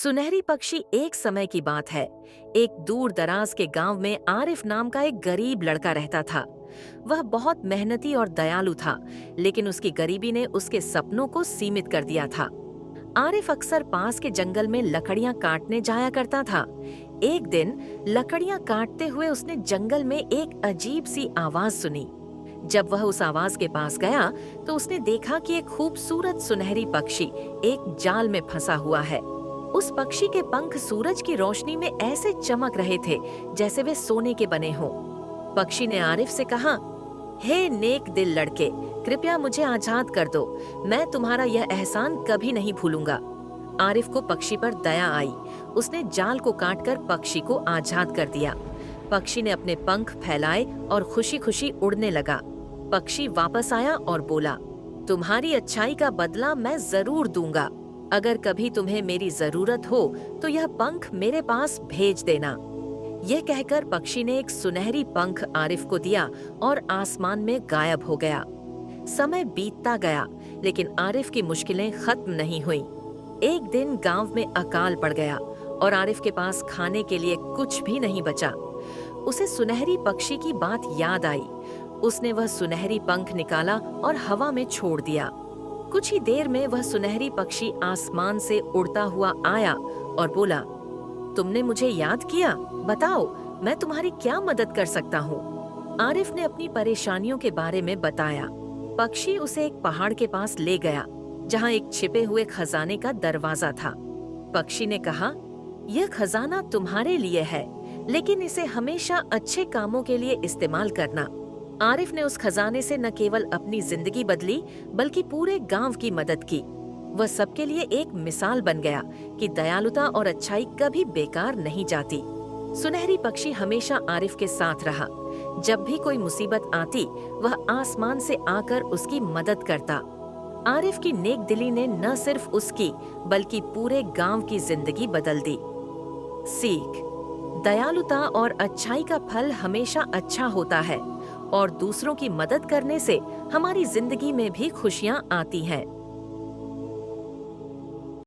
सुनहरी पक्षी एक समय की बात है। एक दूर दराज के गांव में आरिफ नाम का एक गरीब लड़का रहता था। वह बहुत मेहनती और दयालु था, लेकिन उसकी गरीबी ने उसके सपनों को सीमित कर दिया था। आरिफ अक्सर पास के जंगल में लकड़ियां काटने जाया करता था। एक दिन लकड़ियां काटते हुए उसने जंगल में एक अजीब सी आवाज सुनी। जब वह उस आवाज के पास गया तो उसने देखा कि एक खूबसूरत सुनहरी पक्षी एक जाल में फंसा हुआ है। उस पक्षी के पंख सूरज की रोशनी में ऐसे चमक रहे थे जैसे वे सोने के बने हों। पक्षी ने आरिफ से कहा, हे नेक दिल लड़के, कृपया मुझे आजाद कर दो। मैं तुम्हारा यह एहसान कभी नहीं भूलूंगा। आरिफ को पक्षी पर दया आई। उसने जाल को काटकर पक्षी को आजाद कर दिया। पक्षी ने अपने पंख फैलाए और खुशी खुशी उड़ने लगा। पक्षी वापस आया और बोला, तुम्हारी अच्छाई का बदला मैं जरूर दूंगा। अगर कभी तुम्हें मेरी जरूरत हो तो यह पंख मेरे पास भेज देना। यह कहकर पक्षी ने एक सुनहरी पंख आरिफ को दिया और आसमान में गायब हो गया। समय बीतता गया, लेकिन आरिफ की मुश्किलें खत्म नहीं हुईं। एक दिन गांव में अकाल पड़ गया और आरिफ के पास खाने के लिए कुछ भी नहीं बचा। उसे सुनहरी पक्षी की बात याद आई। उसने वह सुनहरी पंख निकाला और हवा में छोड़ दिया। कुछ ही देर में वह सुनहरी पक्षी आसमान से उड़ता हुआ आया और बोला, तुमने मुझे याद किया? बताओ, मैं तुम्हारी क्या मदद कर सकता हूँ? आरिफ ने अपनी परेशानियों के बारे में बताया। पक्षी उसे एक पहाड़ के पास ले गया, जहाँ एक छिपे हुए खजाने का दरवाजा था। पक्षी ने कहा, यह खजाना तुम्हारे लिए है, लेकिन इसे हमेशा अच्छे कामों के लिए इस्तेमाल करना। आरिफ ने उस खजाने से न केवल अपनी जिंदगी बदली, बल्कि पूरे गांव की मदद की। वह सबके लिए एक मिसाल बन गया कि दयालुता और अच्छाई कभी बेकार नहीं जाती। सुनहरी पक्षी हमेशा आरिफ के साथ रहा। जब भी कोई मुसीबत आती, वह आसमान से आकर उसकी मदद करता। आरिफ की नेक दिली ने न सिर्फ उसकी, बल्कि पूरे गांव की जिंदगी बदल दी। सीख: दयालुता और अच्छाई का फल हमेशा अच्छा होता है और दूसरों की मदद करने से हमारी जिंदगी में भी खुशियां आती हैं।